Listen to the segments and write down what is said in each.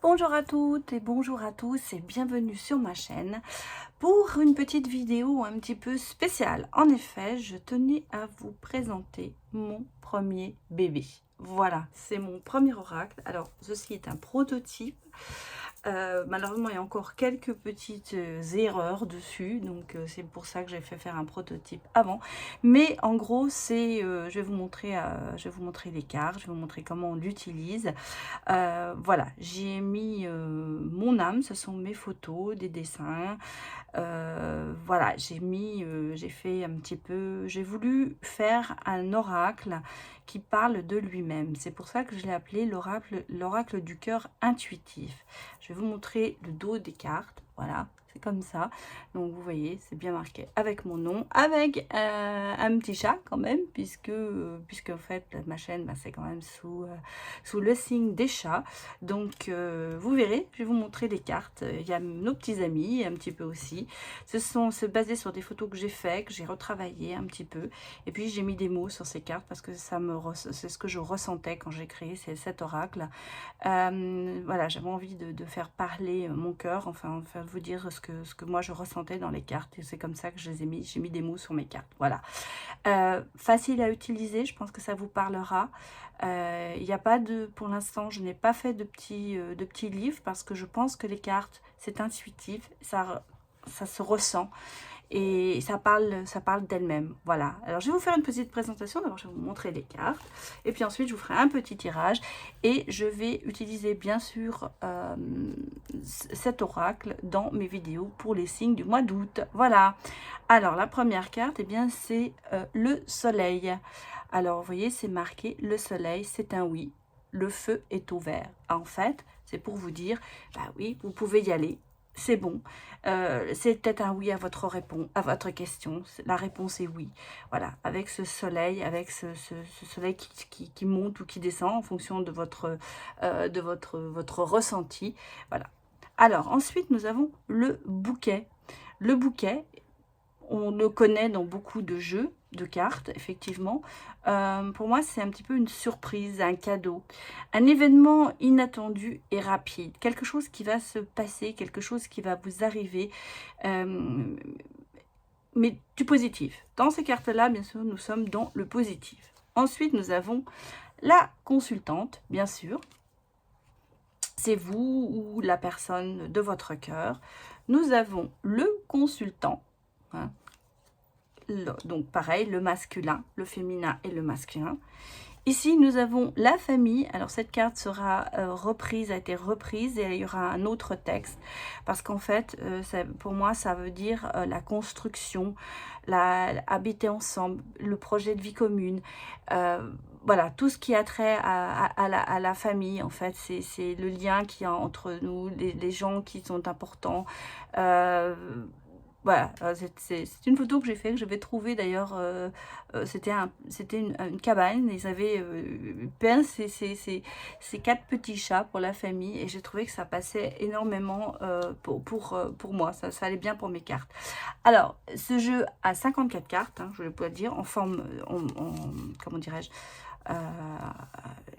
Bonjour à toutes et bonjour à tous et bienvenue sur ma chaîne pour une petite vidéo un petit peu spéciale. En effet, je tenais à vous présenter mon premier bébé. Voilà, c'est mon premier oracle. Alors, ceci est un prototype. Malheureusement, il y a encore quelques petites erreurs dessus, donc c'est pour ça que j'ai fait faire un prototype avant. Mais en gros, c'est, je vais vous montrer les cartes, je vais vous montrer comment on l'utilise. Voilà, j'y ai mis mon âme, ce sont mes photos, des dessins. Voilà, j'ai fait un petit peu, j'ai voulu faire un oracle qui parle de lui-même. C'est pour ça que je l'ai appelé l'oracle du cœur intuitif. Je vais vous montrer le dos des cartes, voilà. C'est comme ça, donc vous voyez, c'est bien marqué avec mon nom, avec un petit chat quand même, puisque en fait ma chaîne, bah, c'est quand même sous le signe des chats. Donc vous verrez, je vais vous montrer les cartes. Il y a nos petits amis un petit peu aussi. C'est basé sur des photos que j'ai fait, que j'ai retravaillé un petit peu, et puis j'ai mis des mots sur ces cartes parce que c'est ce que je ressentais quand j'ai créé cet oracle. Voilà, j'avais envie de faire parler mon cœur, enfin vous dire ce que moi je ressentais dans les cartes, et c'est comme ça que je les ai mis, j'ai mis des mots sur mes cartes. Voilà, facile à utiliser, je pense que ça vous parlera. Il n'y a pas de, pour l'instant, je n'ai pas fait de petits livres parce que je pense que les cartes, c'est intuitif, ça se ressent. Et ça parle d'elle-même. Voilà. Alors, je vais vous faire une petite présentation. D'abord, je vais vous montrer les cartes. Et puis ensuite, je vous ferai un petit tirage. Et je vais utiliser, bien sûr, cet oracle dans mes vidéos pour les signes du mois d'août. Voilà. Alors, la première carte, eh bien, c'est le soleil. Alors, vous voyez, c'est marqué le soleil, c'est un oui. Le feu est au vert. En fait, c'est pour vous dire, bah oui, vous pouvez y aller. C'est bon. C'est peut-être un oui à à votre question. La réponse est oui. Voilà, avec ce soleil, avec ce soleil qui monte ou qui descend en fonction de votre ressenti. Voilà. Alors, ensuite, nous avons le bouquet. Le bouquet, on le connaît dans beaucoup de jeux de cartes, effectivement. Pour moi, c'est un petit peu une surprise, un cadeau. Un événement inattendu et rapide. Quelque chose qui va se passer, quelque chose qui va vous arriver. Mais du positif. Dans ces cartes-là, bien sûr, nous sommes dans le positif. Ensuite, nous avons la consultante, bien sûr. C'est vous ou la personne de votre cœur. Nous avons le consultant. Hein, donc pareil, le masculin, le féminin et le masculin. Ici, nous avons la famille. Alors, cette carte sera a été reprise et il y aura un autre texte. Parce qu'en fait, pour moi, ça veut dire la construction, habiter ensemble, le projet de vie commune. Voilà, tout ce qui a trait à la famille, en fait, c'est le lien qu'il y a entre nous, les gens qui sont importants. Voilà, c'est une photo que j'ai fait, que j'avais trouvée d'ailleurs, c'était une cabane, ils avaient peint ces 4 petits chats pour la famille, et j'ai trouvé que ça passait énormément pour moi, ça allait bien pour mes cartes. Alors, ce jeu a 54 cartes, hein, je vais pas dire, en forme, comment dirais-je,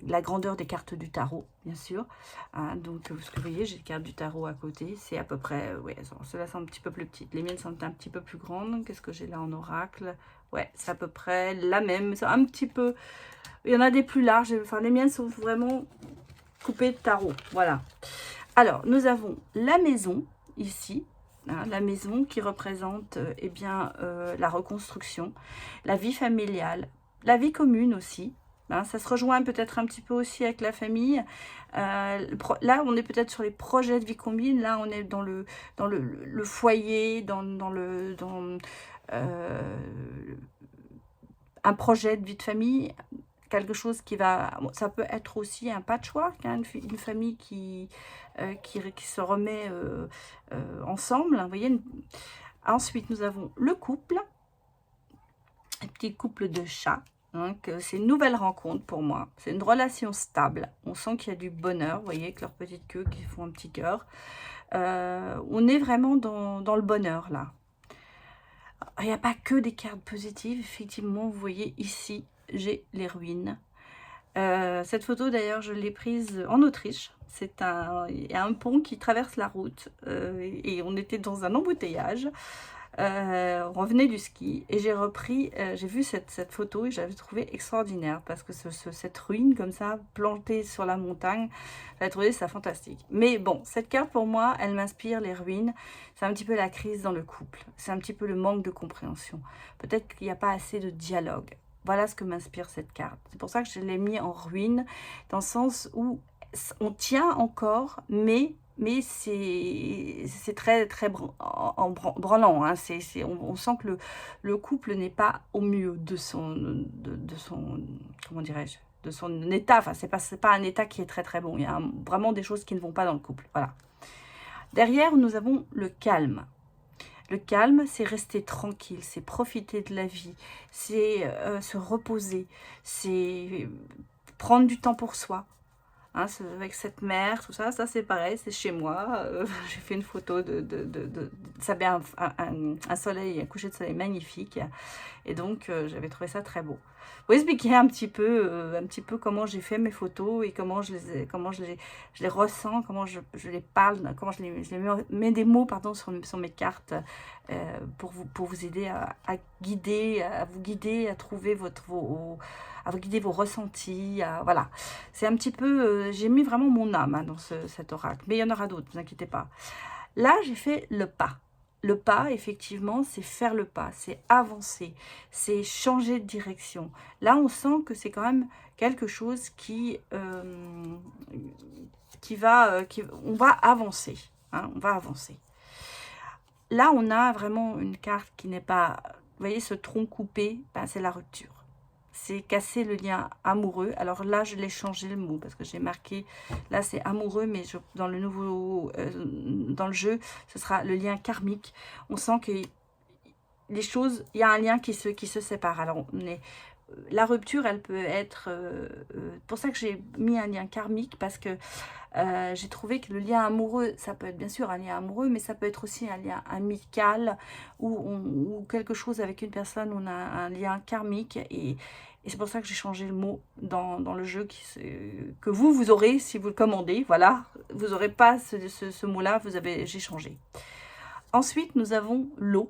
la grandeur des cartes du tarot, bien sûr. Hein, donc, ce que vous voyez, j'ai les cartes du tarot à côté. C'est à peu près, ouais, ceux-là sont un petit peu plus petites. Les miennes sont un petit peu plus grandes. Qu'est-ce que j'ai là en oracle? Ouais, c'est à peu près la même. C'est un petit peu... Il y en a des plus larges. Enfin, les miennes sont vraiment coupées de tarot. Voilà. Alors, nous avons la maison, ici. Hein, la maison qui représente eh bien, la reconstruction, la vie familiale, la vie commune aussi. Hein, ça se rejoint peut-être un petit peu aussi avec la famille. Là, on est peut-être sur les projets de vie commune. Là, on est dans le foyer, un projet de vie de famille. Quelque chose qui va... Ça peut être aussi un patchwork, hein, une famille qui se remet ensemble. Hein, vous voyez. Ensuite, nous avons le couple. Un petit couple de chats. Donc, c'est une nouvelle rencontre pour moi. C'est une relation stable. On sent qu'il y a du bonheur. Vous voyez, avec leur petite queue qui font un petit cœur. On est vraiment dans le bonheur, là. Il n'y a pas que des cartes positives. Effectivement, vous voyez ici, j'ai les ruines. Cette photo d'ailleurs je l'ai prise en Autriche. Il y a un pont qui traverse la route et on était dans un embouteillage. On revenait du ski et j'ai vu cette photo et j'avais trouvé extraordinaire parce que cette ruine comme ça, plantée sur la montagne, j'avais trouvé ça fantastique. Mais bon, cette carte pour moi, elle m'inspire les ruines. C'est un petit peu la crise dans le couple. C'est un petit peu le manque de compréhension. Peut-être qu'il n'y a pas assez de dialogue. Voilà ce que m'inspire cette carte. C'est pour ça que je l'ai mis en ruine, dans le sens où on tient encore, mais c'est très branlant. Hein. On sent que le couple n'est pas au mieux de son comment dirais-je, de son état. Enfin, c'est pas un état qui est très très bon. Il y a vraiment des choses qui ne vont pas dans le couple. Voilà. Derrière, nous avons le calme. Le calme, c'est rester tranquille, c'est profiter de la vie, c'est se reposer, c'est prendre du temps pour soi. Hein, avec cette mer, tout ça, c'est pareil, c'est chez moi. J'ai fait une photo ça avait un soleil, un coucher de soleil magnifique. Et donc, j'avais trouvé ça très beau. Vous expliquer un petit peu comment j'ai fait mes photos et comment je les ressens, comment je les parle, comment je les mets des mots pardon, sur mes cartes pour vous aider à vous guider, à trouver à vous guider vos ressentis. Voilà. C'est un petit peu, j'ai mis vraiment mon âme hein, dans cet oracle. Mais il y en aura d'autres, ne vous inquiétez pas. Là, j'ai fait le pas. Le pas, effectivement, c'est faire le pas, c'est avancer, c'est changer de direction. Là, on sent que c'est quand même quelque chose on va avancer. Hein, on va avancer. Là, on a vraiment une carte qui n'est pas, vous voyez, ce tronc coupé, ben, c'est la rupture. C'est casser le lien amoureux. Alors là, je l'ai changé le mot parce que j'ai marqué, là c'est amoureux, mais dans le jeu, ce sera le lien karmique. On sent que les choses, il y a un lien qui se sépare. Alors la rupture, elle peut être, pour ça que j'ai mis un lien karmique parce que j'ai trouvé que le lien amoureux, ça peut être bien sûr un lien amoureux, mais ça peut être aussi un lien amical ou quelque chose avec une personne où on a un lien karmique et c'est pour ça que j'ai changé le mot dans le jeu que vous aurez si vous le commandez. Voilà, vous n'aurez pas ce mot-là, j'ai changé. Ensuite, nous avons l'eau.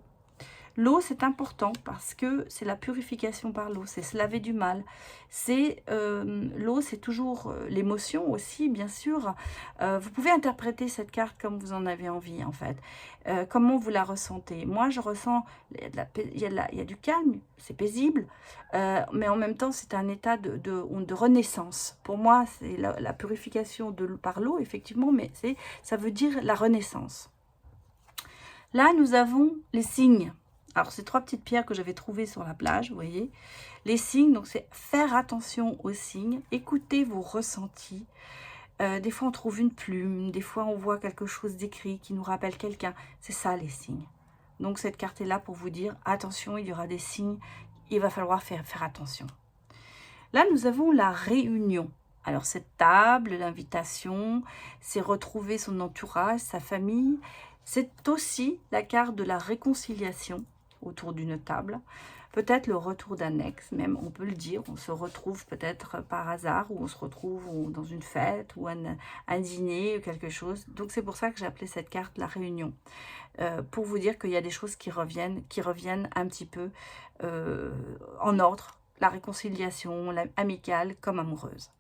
L'eau, c'est important parce que c'est la purification par l'eau, c'est se laver du mal. L'eau, c'est toujours l'émotion aussi, bien sûr. Vous pouvez interpréter cette carte comme vous en avez envie, en fait. Comment vous la ressentez? Moi, je ressens, il y a du calme, c'est paisible, mais en même temps, c'est un état de renaissance. Pour moi, c'est la purification par l'eau, effectivement, mais ça veut dire la renaissance. Là, nous avons les signes. Alors, c'est 3 petites pierres que j'avais trouvées sur la plage, vous voyez. Les signes, donc c'est faire attention aux signes, écouter vos ressentis. Des fois, on trouve une plume, des fois, on voit quelque chose d'écrit qui nous rappelle quelqu'un. C'est ça, les signes. Donc, cette carte est là pour vous dire, attention, il y aura des signes, il va falloir faire attention. Là, nous avons la réunion. Alors, cette table, l'invitation, c'est retrouver son entourage, sa famille. C'est aussi la carte de la réconciliation autour d'une table. Peut-être le retour d'un ex, même, on peut le dire. On se retrouve peut-être par hasard, ou on se retrouve dans une fête, ou un dîner, ou quelque chose. Donc, c'est pour ça que j'ai appelé cette carte la réunion. Pour vous dire qu'il y a des choses qui reviennent un petit peu en ordre. La réconciliation, amicale comme amoureuse.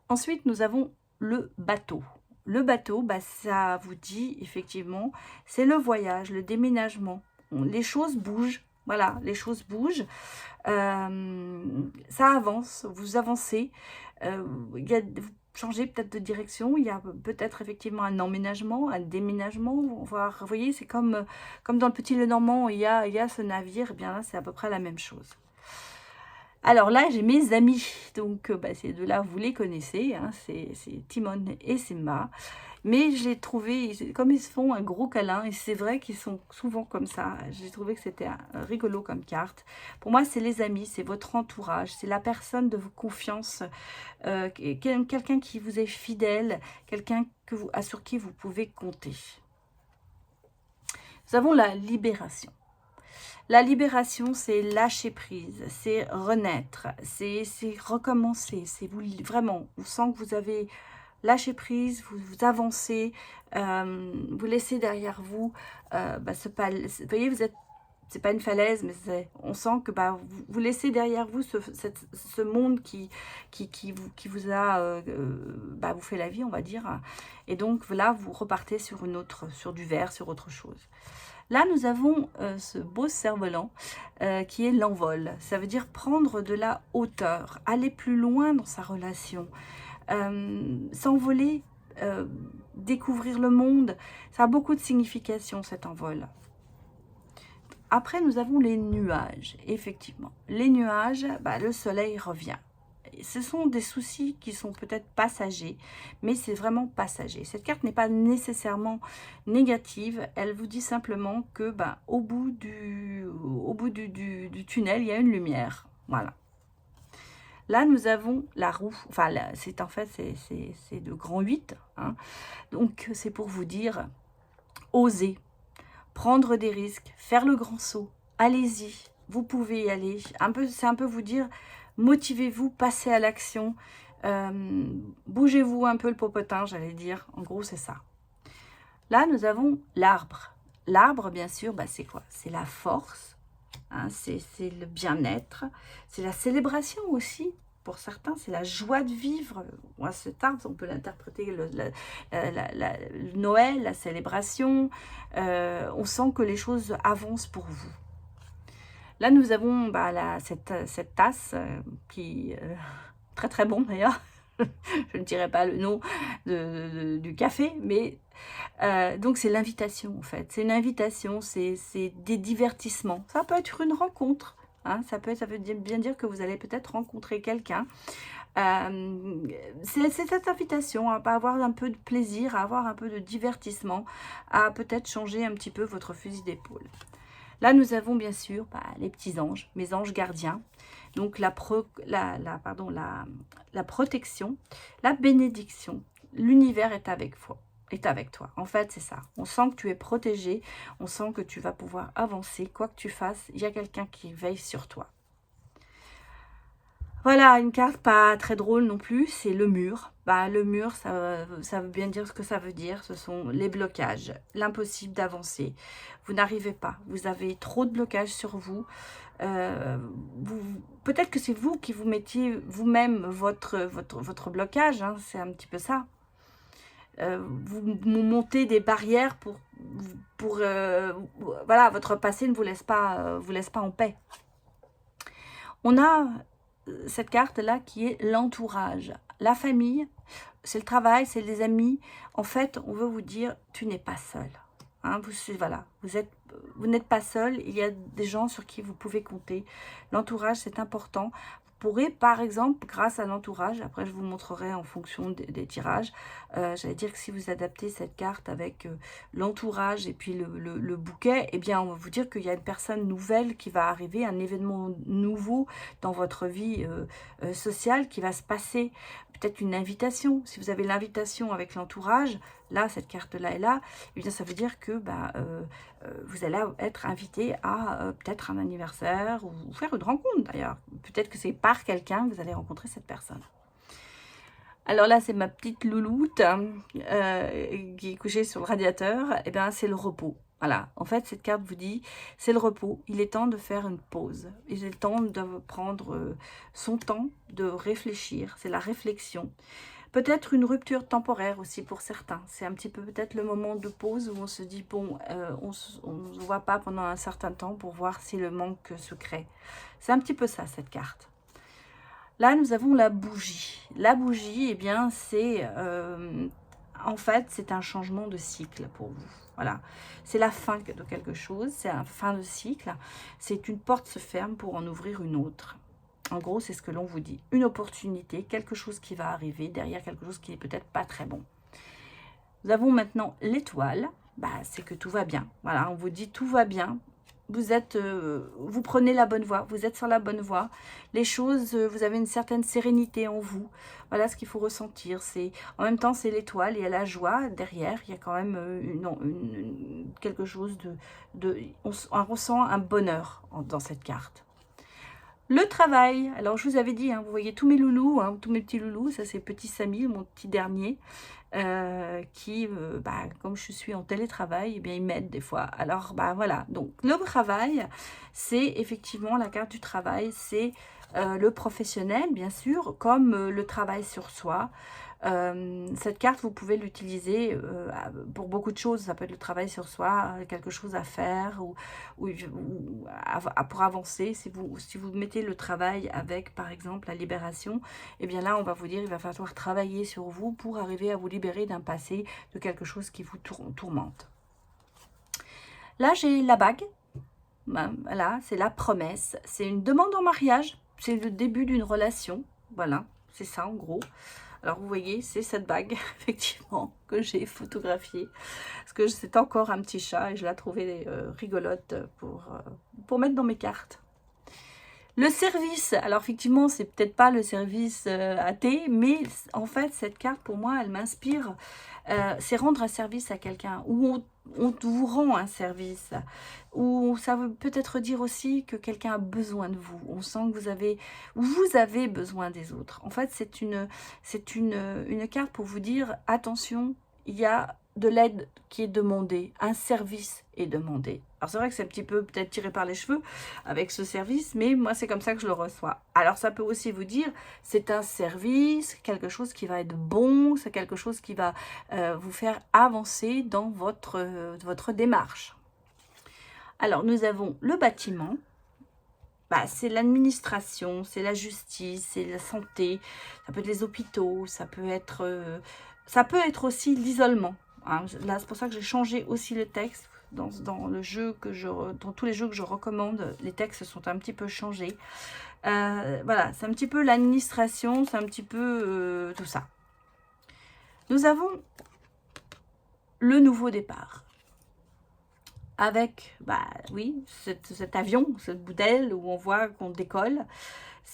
Ensuite, nous avons le bateau. Le bateau, bah, ça vous dit effectivement, c'est le voyage, le déménagement. Les choses bougent, voilà, les choses bougent. Ça avance, vous avancez. Vous changez peut-être de direction. Il y a peut-être effectivement un emménagement, un déménagement. Vous voyez, c'est comme dans le Petit Lenormand, il y a ce navire. Eh bien là, c'est à peu près la même chose. Alors là, j'ai mes amis, donc bah, ces deux-là, vous les connaissez, hein, c'est Timon et Simba. Mais je l'ai trouvé, comme ils se font un gros câlin, et c'est vrai qu'ils sont souvent comme ça, j'ai trouvé que c'était rigolo comme carte. Pour moi, c'est les amis, c'est votre entourage, c'est la personne de vos confiances, quelqu'un qui vous est fidèle, quelqu'un sur qui vous pouvez compter. Nous avons la libération. La libération, c'est lâcher prise, c'est renaître, c'est recommencer. C'est vous vraiment, on sent que vous avez lâché prise, vous avancez, vous laissez derrière vous vous voyez, vous êtes, c'est pas une falaise, mais on sent que vous laissez derrière vous ce monde qui vous a vous fait la vie, on va dire. Et donc là, vous repartez sur sur du vert, sur autre chose. Là, nous avons ce beau cerf-volant qui est l'envol. Ça veut dire prendre de la hauteur, aller plus loin dans sa relation, s'envoler, découvrir le monde. Ça a beaucoup de signification, cet envol. Après, nous avons les nuages. Effectivement, les nuages, le soleil revient. Ce sont des soucis qui sont peut-être passagers, mais c'est vraiment passager. Cette carte n'est pas nécessairement négative, elle vous dit simplement que au bout du tunnel, il y a une lumière. Voilà. Là, nous avons la roue, enfin, c'est en fait, c'est de grand 8. Hein. Donc, c'est pour vous dire, osez, prendre des risques, faire le grand saut, allez-y, vous pouvez y aller. C'est un peu vous dire, motivez-vous, passez à l'action, bougez-vous un peu le popotin, j'allais dire. En gros, c'est ça. Là, nous avons l'arbre. L'arbre, bien sûr, c'est quoi? C'est la force, hein, c'est le bien-être, c'est la célébration aussi. Pour certains, c'est la joie de vivre. Moi, cet arbre, on peut l'interpréter le Noël, la célébration. On sent que les choses avancent pour vous. Là, nous avons cette tasse qui très très bon d'ailleurs. Je ne dirai pas le nom du café, mais donc c'est l'invitation en fait. C'est une invitation, c'est des divertissements. Ça peut être une rencontre. Hein, ça veut bien dire que vous allez peut-être rencontrer quelqu'un. C'est cette invitation à avoir un peu de plaisir, à avoir un peu de divertissement, à peut-être changer un petit peu votre fusil d'épaule. Là, nous avons bien sûr les petits anges, mes anges gardiens. Donc, la protection, la bénédiction. L'univers est avec toi. En fait, c'est ça. On sent que tu es protégé. On sent que tu vas pouvoir avancer. Quoi que tu fasses, il y a quelqu'un qui veille sur toi. Voilà, une carte pas très drôle non plus, c'est le mur. Le mur, ça veut bien dire ce que ça veut dire. Ce sont les blocages, l'impossible d'avancer. Vous n'arrivez pas, vous avez trop de blocages sur vous. Peut-être que c'est vous qui vous mettiez vous-même votre blocage, hein, c'est un petit peu ça. Vous montez des barrières voilà, votre passé ne vous laisse pas en paix. On a cette carte-là qui est l'entourage. La famille, c'est le travail, c'est les amis. En fait, on veut vous dire, tu n'es pas seul. Hein, vous n'êtes pas seul. Il y a des gens sur qui vous pouvez compter. L'entourage, c'est important. Vous pourrez, par exemple, grâce à l'entourage, après je vous montrerai en fonction des tirages, j'allais dire que si vous adaptez cette carte avec l'entourage et puis le bouquet, eh bien, on va vous dire qu'il y a une personne nouvelle qui va arriver, un événement nouveau dans votre vie sociale qui va se passer. Peut-être une invitation. Si vous avez l'invitation avec l'entourage, là, cette carte-là est là, eh bien, ça veut dire que vous allez être invité à peut-être un anniversaire ou faire une rencontre d'ailleurs. Peut-être que c'est par quelqu'un que vous allez rencontrer cette personne. Alors là, c'est ma petite louloute qui est couchée sur le radiateur. Eh bien, c'est le repos. Voilà, en fait, cette carte vous dit, c'est le repos. Il est temps de faire une pause. Il est temps de prendre son temps, de réfléchir. C'est la réflexion. Peut-être une rupture temporaire aussi pour certains. C'est un petit peu peut-être le moment de pause où on se dit, bon, on ne se voit pas pendant un certain temps pour voir si le manque se crée. C'est un petit peu ça, cette carte. Là, nous avons la bougie. La bougie, eh bien, c'est... en fait, c'est un changement de cycle pour vous. Voilà, c'est la fin de quelque chose, c'est un fin de cycle. C'est une porte se ferme pour en ouvrir une autre. En gros, c'est ce que l'on vous dit. Une opportunité, quelque chose qui va arriver derrière quelque chose qui n'est peut-être pas très bon. Nous avons maintenant l'étoile. C'est que tout va bien. Voilà, on vous dit tout va bien. vous prenez la bonne voie, vous êtes sur la bonne voie. Les choses, vous avez une certaine sérénité en vous. Voilà ce qu'il faut ressentir. En même temps, c'est l'étoile, il y a la joie derrière. Il y a quand même quelque chose on ressent un bonheur dans cette carte. Le travail, alors je vous avais dit, hein, vous voyez tous mes loulous, hein, tous mes petits loulous, ça c'est petit Samy, mon petit dernier, qui, comme je suis en télétravail, eh bien il m'aide des fois. Alors voilà, donc le travail, c'est effectivement la carte du travail, c'est le professionnel bien sûr, comme le travail sur soi. Cette carte, vous pouvez l'utiliser pour beaucoup de choses. Ça peut être le travail sur soi, quelque chose à faire pour avancer. Si vous mettez le travail avec, par exemple, la libération, eh bien là, on va vous dire il va falloir travailler sur vous pour arriver à vous libérer d'un passé, de quelque chose qui vous tourmente. Là, j'ai la bague. Voilà, c'est la promesse. C'est une demande en mariage. C'est le début d'une relation. Voilà, c'est ça en gros. Alors vous voyez, c'est cette bague, effectivement, que j'ai photographiée. Parce que c'est encore un petit chat et je la trouvais rigolote pour mettre dans mes cartes. Le service, alors effectivement, c'est peut-être pas le service à thé, mais en fait, cette carte, pour moi, elle m'inspire. C'est rendre un service à quelqu'un, ou on vous rend un service, ou ça veut peut-être dire aussi que quelqu'un a besoin de vous. On sent que vous avez besoin des autres. En fait, c'est une carte pour vous dire, attention, il y a de l'aide qui est demandée, un service est demandé. Alors c'est vrai que c'est un petit peu peut-être tiré par les cheveux avec ce service, mais moi c'est comme ça que je le reçois. Alors ça peut aussi vous dire, c'est un service, quelque chose qui va être bon, c'est quelque chose qui va vous faire avancer dans votre démarche. Alors nous avons le bâtiment, c'est l'administration, c'est la justice, c'est la santé, ça peut être les hôpitaux, ça peut être aussi l'isolement. Hein. Là, c'est pour ça que j'ai changé aussi le texte. Dans tous les jeux que je recommande, les textes sont un petit peu changés. Voilà, c'est un petit peu l'administration, c'est un petit peu tout ça. Nous avons le nouveau départ. Avec, oui, cet avion, cette bouteille où on voit qu'on décolle.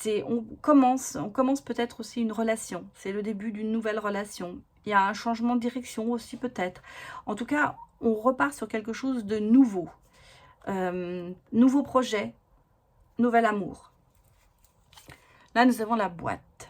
On commence peut-être aussi une relation. C'est le début d'une nouvelle relation. Il y a un changement de direction aussi peut-être. En tout cas, on repart sur quelque chose de nouveau. Nouveau projet, nouvel amour. Là, nous avons la boîte.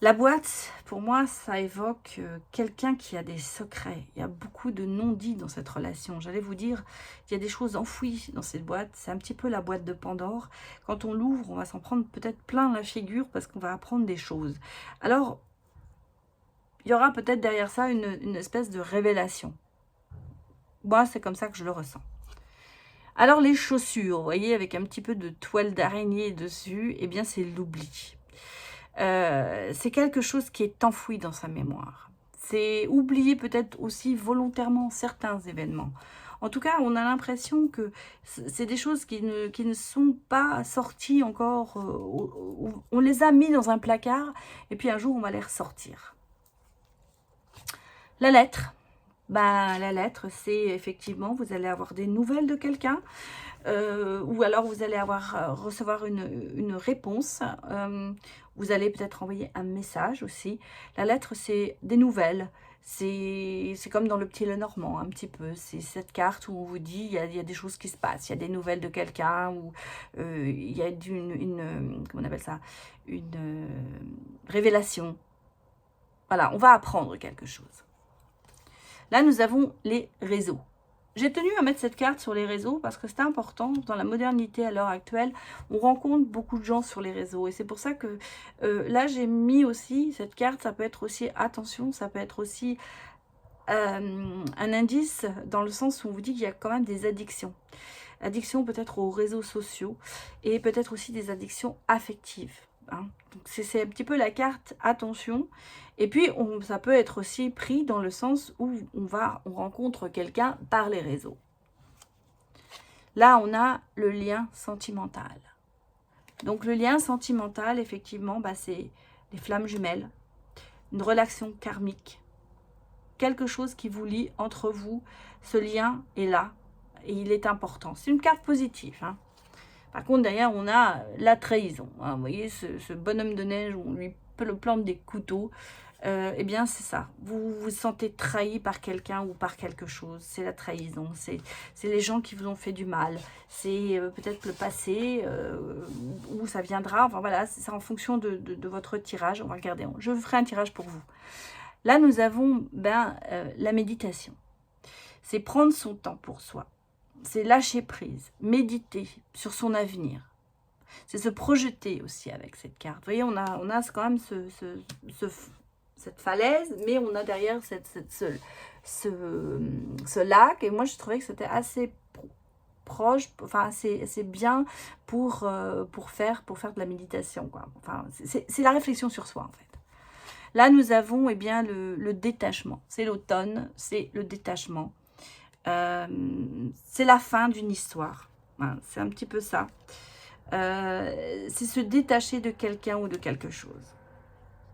La boîte, pour moi, ça évoque quelqu'un qui a des secrets. Il y a beaucoup de non-dits dans cette relation. J'allais vous dire, il y a des choses enfouies dans cette boîte. C'est un petit peu la boîte de Pandore. Quand on l'ouvre, on va s'en prendre peut-être plein la figure parce qu'on va apprendre des choses. Alors, il y aura peut-être derrière ça une espèce de révélation. Moi, c'est comme ça que je le ressens. Alors, les chaussures, vous voyez, avec un petit peu de toile d'araignée dessus, eh bien, c'est l'oubli. C'est quelque chose qui est enfoui dans sa mémoire. C'est oublier peut-être aussi volontairement certains événements. En tout cas, on a l'impression que c'est des choses qui ne sont pas sorties encore. On les a mis dans un placard et puis un jour, on va les ressortir. La lettre. La lettre, c'est effectivement, vous allez avoir des nouvelles de quelqu'un. Ou alors vous allez recevoir une réponse. Vous allez peut-être envoyer un message aussi. La lettre, c'est des nouvelles. C'est comme dans le Petit Lenormand, un petit peu. C'est cette carte où on vous dit, il y a des choses qui se passent. Il y a des nouvelles de quelqu'un, ou il y a comment on appelle ça, une révélation. Voilà, on va apprendre quelque chose. Là, nous avons les réseaux. J'ai tenu à mettre cette carte sur les réseaux parce que c'est important. Dans la modernité à l'heure actuelle, on rencontre beaucoup de gens sur les réseaux. Et c'est pour ça que là, j'ai mis aussi cette carte. Ça peut être aussi, attention, ça peut être aussi un indice dans le sens où on vous dit qu'il y a quand même des addictions. Addiction peut-être aux réseaux sociaux et peut-être aussi des addictions affectives. Hein. C'est un petit peu la carte attention. Et puis ça peut être aussi pris dans le sens où on rencontre quelqu'un par les réseaux. Là on a le lien sentimental. Donc le lien sentimental, effectivement, c'est les flammes jumelles, une relation karmique, quelque chose qui vous lie entre vous. Ce lien est là et il est important. C'est une carte positive, hein. Par contre, derrière, on a la trahison, hein. Vous voyez, ce bonhomme de neige où on lui plante des couteaux. Eh bien, c'est ça. Vous vous sentez trahi par quelqu'un ou par quelque chose. C'est la trahison. C'est les gens qui vous ont fait du mal. C'est peut-être le passé, où ça viendra. Enfin, voilà, c'est ça en fonction de votre tirage. On va regarder. Je ferai un tirage pour vous. Là, nous avons la méditation. C'est prendre son temps pour soi. C'est lâcher prise, méditer sur son avenir. C'est se projeter aussi avec cette carte. Vous voyez, on a quand même cette falaise, mais on a derrière ce lac. Et moi, je trouvais que c'était assez proche, enfin assez bien pour faire de la méditation, quoi. Enfin, c'est la réflexion sur soi, en fait. Là, nous avons le détachement. C'est l'automne, c'est le détachement. C'est la fin d'une histoire. Voilà, c'est un petit peu ça. C'est se détacher de quelqu'un ou de quelque chose.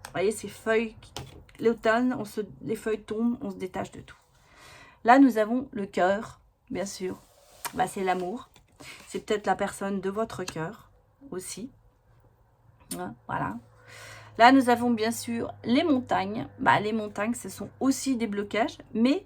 Vous voyez, ces feuilles, l'automne, les feuilles tombent, on se détache de tout. Là, nous avons le cœur, bien sûr. C'est l'amour. C'est peut-être la personne de votre cœur aussi. Voilà. Là, nous avons bien sûr les montagnes. Les montagnes, ce sont aussi des blocages, mais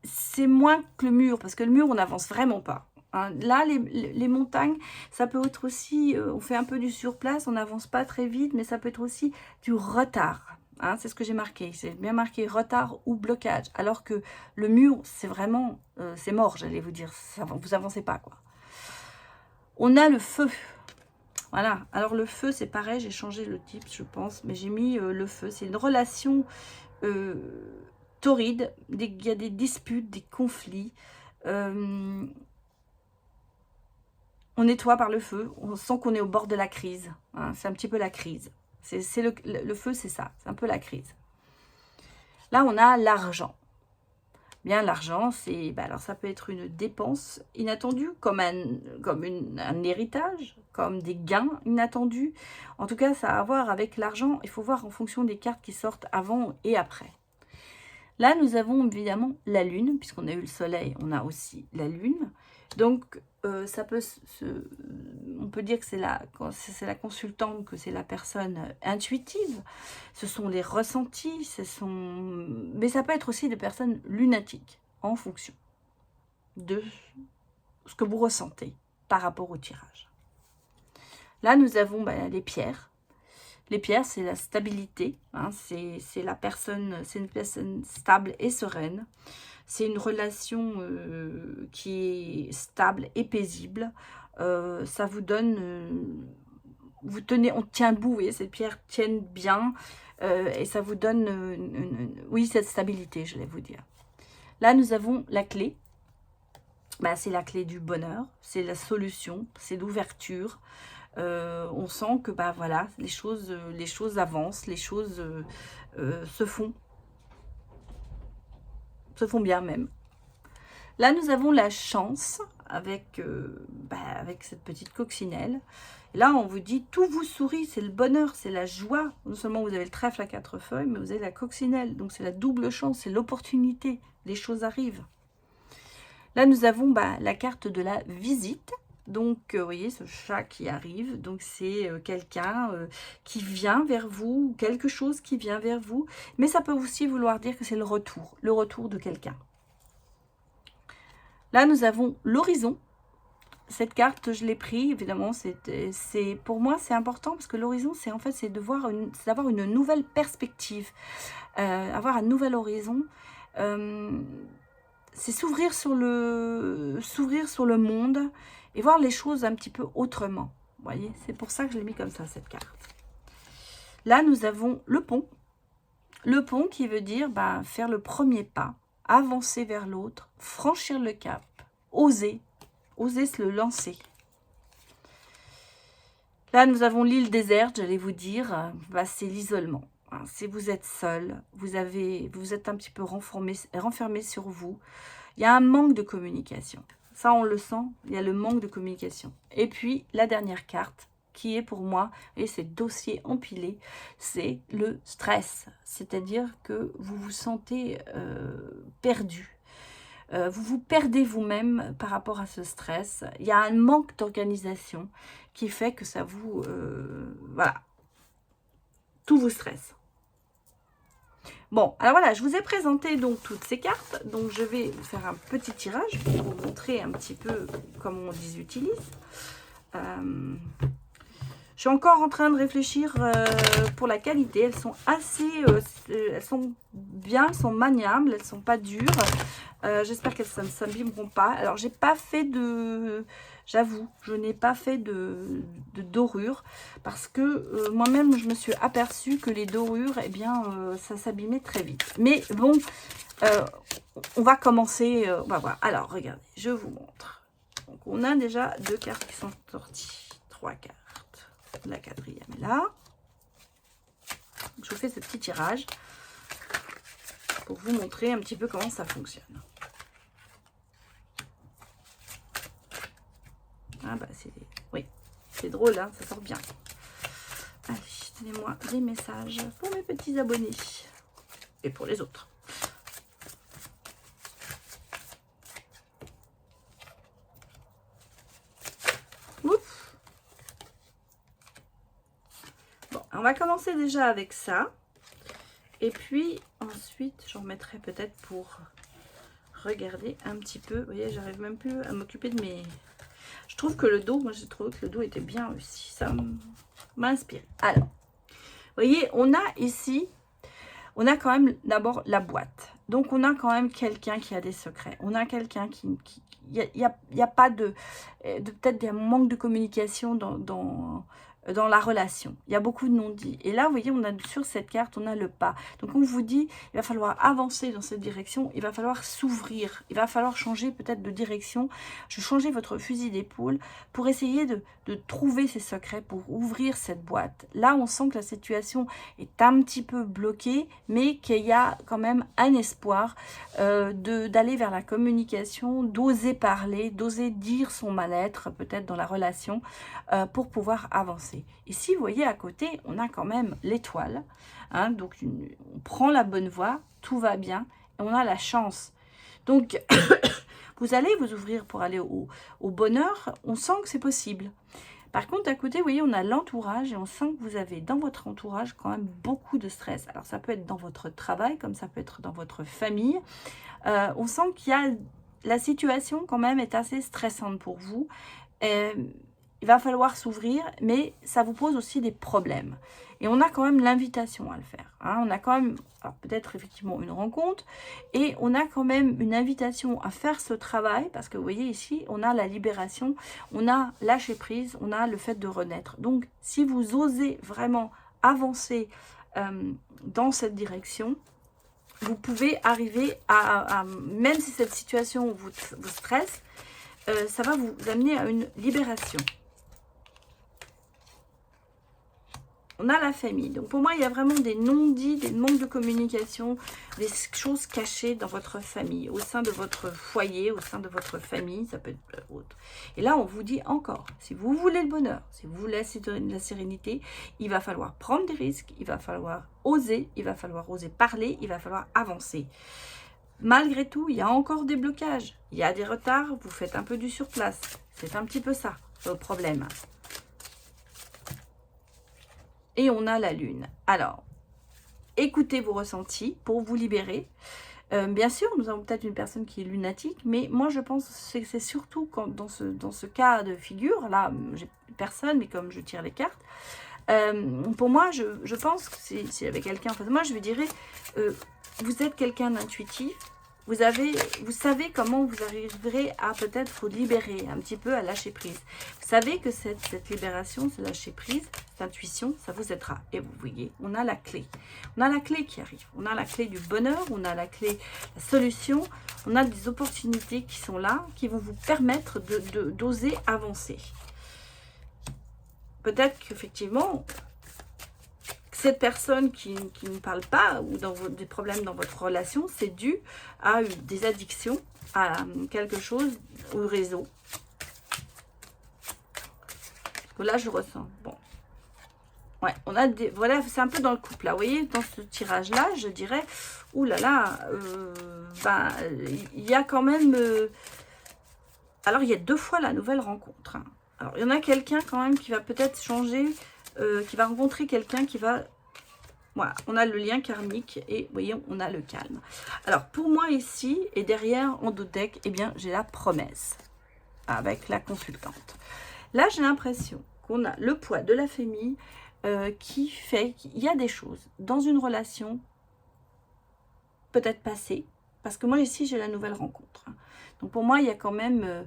c'est moins que le mur, parce que le mur, on n'avance vraiment pas. Hein. Là, les montagnes, ça peut être aussi, on fait un peu du surplace, on n'avance pas très vite, mais ça peut être aussi du retard. Hein, c'est ce que j'ai marqué, c'est bien marqué retard ou blocage, alors que le mur, c'est vraiment, c'est mort, j'allais vous dire, ça, vous avancez pas, quoi. On a le feu. Voilà, alors le feu, c'est pareil, j'ai changé le type, je pense, mais j'ai mis le feu. C'est une relation torride, il y a des disputes, des conflits. On nettoie par le feu, on sent qu'on est au bord de la crise. Hein, c'est un petit peu la crise. Le feu, c'est ça, c'est un peu la crise. Là, on a l'argent. Bien, l'argent, c'est, alors ça peut être une dépense inattendue, comme un héritage, comme des gains inattendus. En tout cas, ça a à voir avec l'argent. Il faut voir en fonction des cartes qui sortent avant et après. Là, nous avons évidemment la lune, puisqu'on a eu le soleil, on a aussi la lune. Donc, ça peut on peut dire que c'est la consultante, que c'est la personne intuitive. Ce sont les ressentis, mais ça peut être aussi des personnes lunatiques, en fonction de ce que vous ressentez par rapport au tirage. Là, nous avons les pierres. Les pierres, c'est la stabilité, hein, c'est une personne stable et sereine. C'est une relation qui est stable et paisible. Ça vous donne, on tient debout, vous voyez, ces pierres tiennent bien et ça vous donne, oui, cette stabilité, je vais vous dire. Là, nous avons la clé. C'est la clé du bonheur, c'est la solution, c'est l'ouverture. On sent que voilà, les choses avancent, les choses se font bien même. Là, nous avons la chance avec cette petite coccinelle. Et là, on vous dit, tout vous sourit, c'est le bonheur, c'est la joie. Non seulement vous avez le trèfle à 4 feuilles, mais vous avez la coccinelle. Donc, c'est la double chance, c'est l'opportunité. Les choses arrivent. Là, nous avons la carte de la visite. Donc, vous voyez, ce chat qui arrive, donc c'est quelqu'un qui vient vers vous, ou quelque chose qui vient vers vous. Mais ça peut aussi vouloir dire que c'est le retour de quelqu'un. Là, nous avons l'horizon. Cette carte, je l'ai prise, évidemment, pour moi, c'est important, parce que l'horizon, c'est d'avoir une nouvelle perspective, avoir un nouvel horizon. C'est s'ouvrir sur le monde et voir les choses un petit peu autrement. Vous voyez, c'est pour ça que je l'ai mis comme ça, cette carte. Là, nous avons le pont. Le pont qui veut dire faire le premier pas, avancer vers l'autre, franchir le cap, oser se le lancer. Là, nous avons l'île déserte, j'allais vous dire, c'est l'isolement. Si vous êtes seul, vous êtes un petit peu renfermé sur vous, il y a un manque de communication. Ça, on le sent, il y a le manque de communication. Et puis, la dernière carte, qui est pour moi, et c'est dossier empilé, c'est le stress. C'est-à-dire que vous vous sentez perdu. vous vous perdez vous-même par rapport à ce stress. Il y a un manque d'organisation qui fait que ça vous... voilà, tout vous stresse. Bon, alors voilà, je vous ai présenté donc toutes ces cartes. Donc, je vais vous faire un petit tirage pour vous montrer un petit peu comment on les utilise. Je suis encore en train de réfléchir pour la qualité. Elles sont assez... elles sont bien, elles sont maniables, elles ne sont pas dures. J'espère qu'elles ne s'abîmeront pas. Alors, j'ai pas fait de... J'avoue, je n'ai pas fait de dorure parce que moi-même, je me suis aperçue que les dorures, eh bien, ça s'abîmait très vite. Mais bon, on va commencer. On va voir. Alors, regardez, je vous montre. Donc, on a déjà 2 cartes qui sont sorties. 3 cartes. La 4e est là. Je vous fais ce petit tirage pour vous montrer un petit peu comment ça fonctionne. Ah bah c'est... Oui, c'est drôle, hein, ça sort bien. Allez, donnez-moi des messages pour mes petits abonnés. Et pour les autres. Ouf. Bon, on va commencer déjà avec ça. Et puis, ensuite, j'en remettrai peut-être pour regarder un petit peu. Vous voyez, j'arrive même plus à m'occuper de mes... Je trouve que le dos, moi j'ai trouvé que le dos était bien réussi. Ça m'a inspiré. Alors, vous voyez, on a ici, on a quand même d'abord la boîte. Donc, on a quand même quelqu'un qui a des secrets. On a quelqu'un qui... Il n'y a pas de peut-être des manques de communication dans la relation. Il y a beaucoup de non-dits. Et là, vous voyez, on a sur cette carte, on a le pas. Donc, on vous dit, il va falloir avancer dans cette direction. Il va falloir s'ouvrir. Il va falloir changer peut-être de direction. Changer votre fusil d'épaule pour essayer de trouver ces secrets, pour ouvrir cette boîte. Là, on sent que la situation est un petit peu bloquée, mais qu'il y a quand même un espoir d'aller vers la communication, d'oser parler, d'oser dire son mal-être, peut-être dans la relation, pour pouvoir avancer. Ici, vous voyez, à côté, on a quand même l'étoile. Hein, donc, on prend la bonne voie, tout va bien, et on a la chance. Donc, vous allez vous ouvrir pour aller au bonheur, on sent que c'est possible. Par contre, à côté, vous voyez, on a l'entourage et on sent que vous avez dans votre entourage quand même beaucoup de stress. Alors, ça peut être dans votre travail, comme ça peut être dans votre famille. On sent qu'il y a... La situation, quand même, est assez stressante pour vous. Il va falloir s'ouvrir, mais ça vous pose aussi des problèmes. Et on a quand même l'invitation à le faire. Hein. On a quand même, peut-être effectivement une rencontre, et on a quand même une invitation à faire ce travail, parce que vous voyez ici, on a la libération, on a lâcher prise, on a le fait de renaître. Donc, si vous osez vraiment avancer dans cette direction, vous pouvez arriver à même si cette situation vous stresse, ça va vous amener à une libération. On a la famille. Donc, pour moi, il y a vraiment des non-dits, des manques de communication, des choses cachées dans votre famille, au sein de votre foyer, au sein de votre famille, ça peut être autre. Et là, on vous dit encore, si vous voulez le bonheur, si vous voulez la sérénité, il va falloir prendre des risques, il va falloir oser parler, il va falloir avancer. Malgré tout, il y a encore des blocages, il y a des retards, vous faites un peu du surplace. C'est un petit peu ça, le problème. Et on a la lune. Alors, écoutez vos ressentis pour vous libérer. Bien sûr, nous avons peut-être une personne qui est lunatique, mais moi je pense que c'est surtout quand, dans ce cas de figure, là, j'ai personne, mais comme je tire les cartes, pour moi, je pense que si avec quelqu'un en face de moi, je lui dirais, vous êtes quelqu'un d'intuitif, vous savez comment vous arriverez à peut-être vous libérer, un petit peu à lâcher prise. Vous savez que cette libération, ce lâcher prise, cette intuition, ça vous aidera. Et vous voyez, on a la clé. On a la clé qui arrive. On a la clé du bonheur, on a la clé, la solution. On a des opportunités qui sont là, qui vont vous permettre d'oser avancer. Peut-être qu'effectivement, cette personne qui ne parle pas ou dans des problèmes dans votre relation, c'est dû à des addictions, à quelque chose au réseau. Parce que là, je ressens. Bon. Ouais, on a des... Voilà, c'est un peu dans le couple, là. Vous voyez, dans ce tirage-là, je dirais... Ouh là là, ben, il y a quand même... alors, il y a 2 fois la nouvelle rencontre. Hein. Alors, il y en a quelqu'un quand même qui va peut-être changer, qui va rencontrer quelqu'un qui va... Voilà, on a le lien karmique et, vous voyez, on a le calme. Alors, pour moi ici, et derrière, en dos de deck, eh bien, j'ai la promesse avec la consultante. Là, j'ai l'impression qu'on a le poids de la famille qui fait qu'il y a des choses dans une relation peut-être passée. Parce que moi, ici, j'ai la nouvelle rencontre. Donc, pour moi, il y a quand même...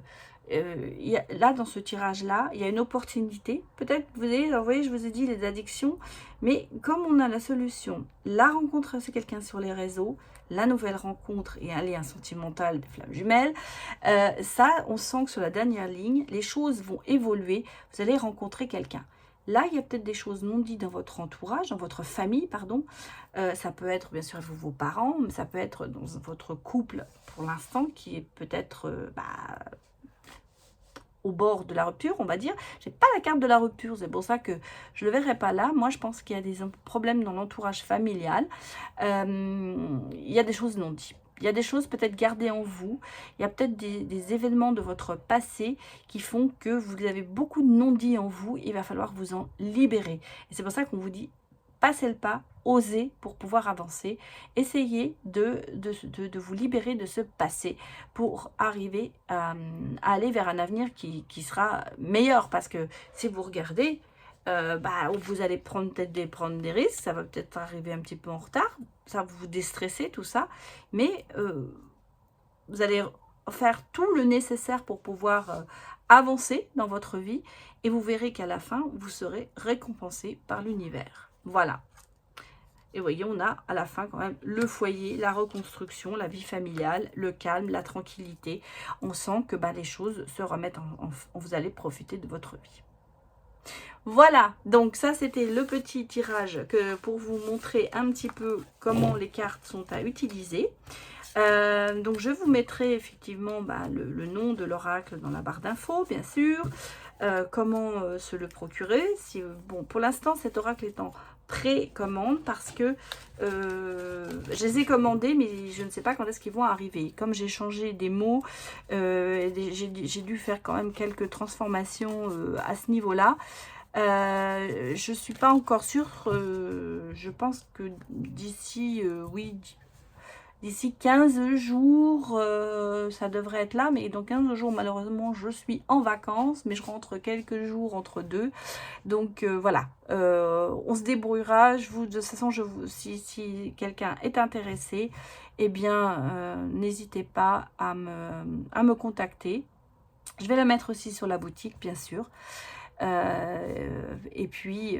là, dans ce tirage-là, il y a une opportunité. Peut-être, vous voyez, je vous ai dit les addictions. Mais comme on a la solution, la rencontre, c'est quelqu'un sur les réseaux, la nouvelle rencontre et un lien sentimental des flammes jumelles, ça, on sent que sur la dernière ligne, les choses vont évoluer. Vous allez rencontrer quelqu'un. Là, il y a peut-être des choses non dites dans votre entourage, dans votre famille, pardon. Ça peut être, bien sûr, vos parents, mais ça peut être dans votre couple, pour l'instant, qui est peut-être au bord de la rupture, on va dire. J'ai pas la carte de la rupture, c'est pour ça que je le verrai pas là. Moi, je pense qu'il y a des problèmes dans l'entourage familial. Il y a des choses non dites. Il y a des choses peut-être gardées en vous. Il y a peut-être des événements de votre passé qui font que vous avez beaucoup de non-dits en vous. Il va falloir vous en libérer. Et c'est pour ça qu'on vous dit, passez le pas, osez pour pouvoir avancer. Essayez de vous libérer de ce passé pour arriver à aller vers un avenir qui sera meilleur. Parce que si vous regardez, vous allez peut-être prendre des risques, ça va peut-être arriver un petit peu en retard, ça va vous déstresser, tout ça, mais vous allez faire tout le nécessaire pour pouvoir avancer dans votre vie et vous verrez qu'à la fin, vous serez récompensé par l'univers. Voilà. Et vous voyez, on a à la fin quand même le foyer, la reconstruction, la vie familiale, le calme, la tranquillité. On sent que les choses se remettent vous allez profiter de votre vie. Voilà, donc ça c'était le petit tirage pour vous montrer un petit peu comment les cartes sont à utiliser. Donc je vous mettrai effectivement le nom de l'oracle dans la barre d'infos, bien sûr. Comment se le procurer. Bon, pour l'instant cet oracle est en précommande parce que je les ai commandés, mais je ne sais pas quand est-ce qu'ils vont arriver. Comme j'ai changé des mots, j'ai dû faire quand même quelques transformations à ce niveau-là. Je suis pas encore sûre, je pense que d'ici, d'ici 15 jours, ça devrait être là, mais dans 15 jours, malheureusement, je suis en vacances, mais je rentre quelques jours entre deux. Donc, voilà, on se débrouillera. De toute façon, si quelqu'un est intéressé, eh bien, n'hésitez pas à me contacter. Je vais la mettre aussi sur la boutique, bien sûr. Et puis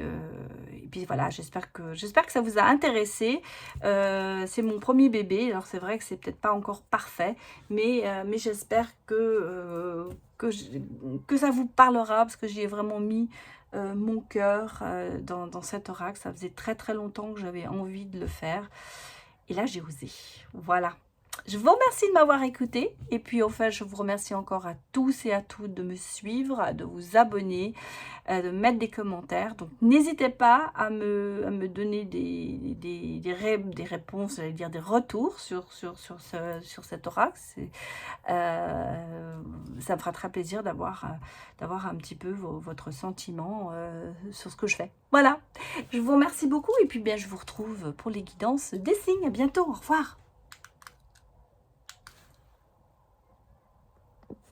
voilà, j'espère que ça vous a intéressé. C'est mon premier bébé, alors c'est vrai que c'est peut-être pas encore parfait, mais j'espère que ça vous parlera, parce que j'y ai vraiment mis mon cœur dans cet oracle. Ça faisait très très longtemps que j'avais envie de le faire, et là j'ai osé. Voilà. Je vous remercie de m'avoir écouté, et puis enfin je vous remercie encore à tous et à toutes de me suivre, de vous abonner, de mettre des commentaires. Donc n'hésitez pas à me donner des réponses, j'allais dire des retours sur cet oracle. Ça me fera très plaisir d'avoir un petit peu votre sentiment sur ce que je fais. Voilà, je vous remercie beaucoup, et puis bien je vous retrouve pour les guidances des signes. À bientôt, au revoir.